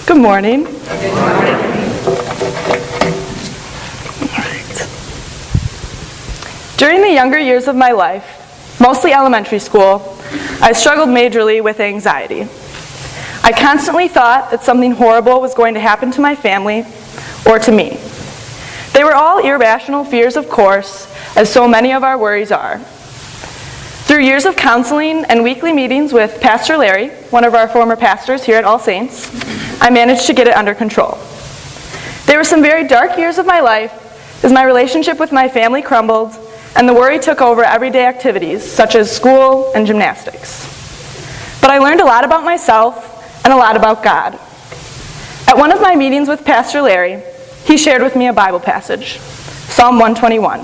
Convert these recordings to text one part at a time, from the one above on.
Good morning. Good morning. All right. During the younger years of my life, mostly elementary school, I struggled majorly with anxiety. I constantly thought that something horrible was going to happen to my family or to me. They were all irrational fears, of course, as so many of our worries are. Through years of counseling and weekly meetings with Pastor Larry, one of our former pastors here at All Saints, I managed to get it under control. There were some very dark years of my life as my relationship with my family crumbled and the worry took over everyday activities such as school and gymnastics. But I learned a lot about myself and a lot about God. At one of my meetings with Pastor Larry, he shared with me a Bible passage, Psalm 121.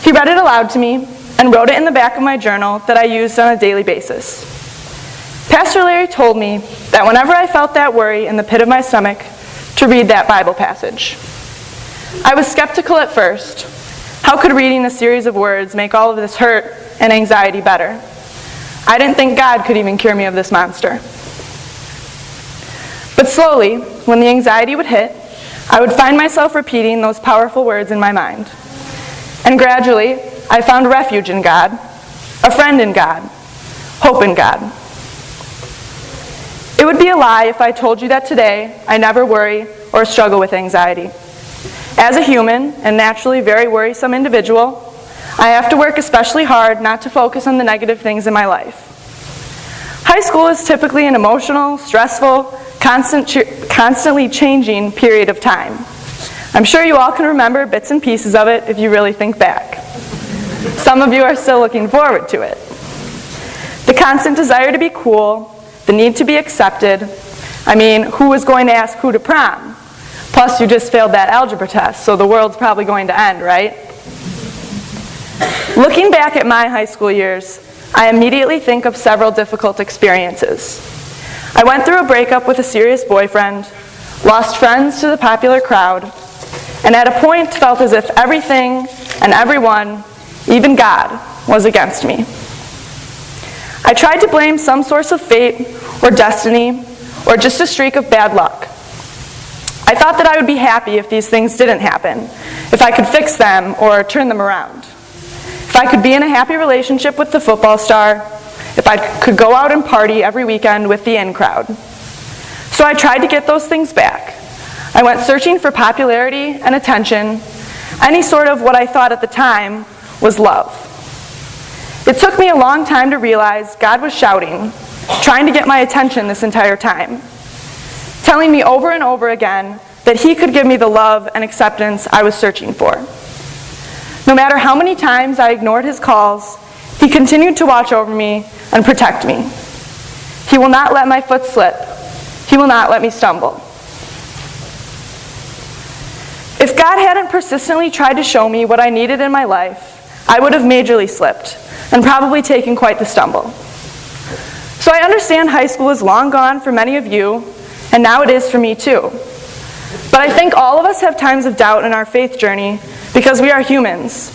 He read it aloud to me and wrote it in the back of my journal that I used on a daily basis. Pastor Larry told me that whenever I felt that worry in the pit of my stomach, to read that Bible passage. I was skeptical at first. How could reading a series of words make all of this hurt and anxiety better? I didn't think God could even cure me of this monster. But slowly, when the anxiety would hit, I would find myself repeating those powerful words in my mind. And gradually, I found refuge in God, a friend in God, hope in God. It would be a lie if I told you that today I never worry or struggle with anxiety. As a human, and naturally very worrisome individual, I have to work especially hard not to focus on the negative things in my life. High school is typically an emotional, stressful, constantly changing period of time. I'm sure you all can remember bits and pieces of it if you really think back. Some of you are still looking forward to it. The constant desire to be cool, the need to be accepted. I mean, who was going to ask who to prom? Plus, you just failed that algebra test, so the world's probably going to end, right? Looking back at my high school years, I immediately think of several difficult experiences. I went through a breakup with a serious boyfriend, lost friends to the popular crowd, and at a point felt as if everything and everyone, even God, was against me. I tried to blame some source of fate or destiny or just a streak of bad luck. I thought that I would be happy if these things didn't happen, if I could fix them or turn them around. If I could be in a happy relationship with the football star, if I could go out and party every weekend with the in crowd. So I tried to get those things back. I went searching for popularity and attention, any sort of what I thought at the time was love. It took me a long time to realize God was shouting, trying to get my attention this entire time, telling me over and over again that He could give me the love and acceptance I was searching for. No matter how many times I ignored His calls, He continued to watch over me and protect me. He will not let my foot slip. He will not let me stumble. If God hadn't persistently tried to show me what I needed in my life, I would have majorly slipped and probably taken quite the stumble. So I understand high school is long gone for many of you, and now it is for me too. But I think all of us have times of doubt in our faith journey because we are humans,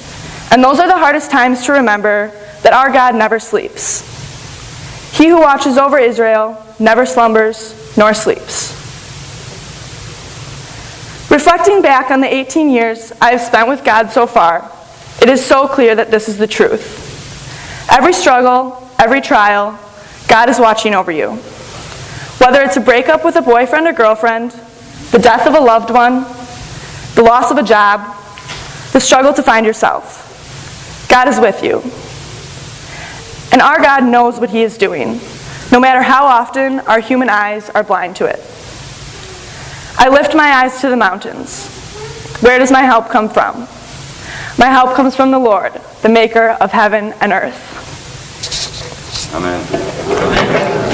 and those are the hardest times to remember that our God never sleeps. He who watches over Israel never slumbers nor sleeps. Reflecting back on the 18 years I have spent with God so far, it is so clear that this is the truth. Every struggle, every trial, God is watching over you. Whether it's a breakup with a boyfriend or girlfriend, the death of a loved one, the loss of a job, the struggle to find yourself, God is with you. And our God knows what He is doing, no matter how often our human eyes are blind to it. I lift my eyes to the mountains. Where does my help come from? My help comes from the Lord, the maker of heaven and earth. Amen.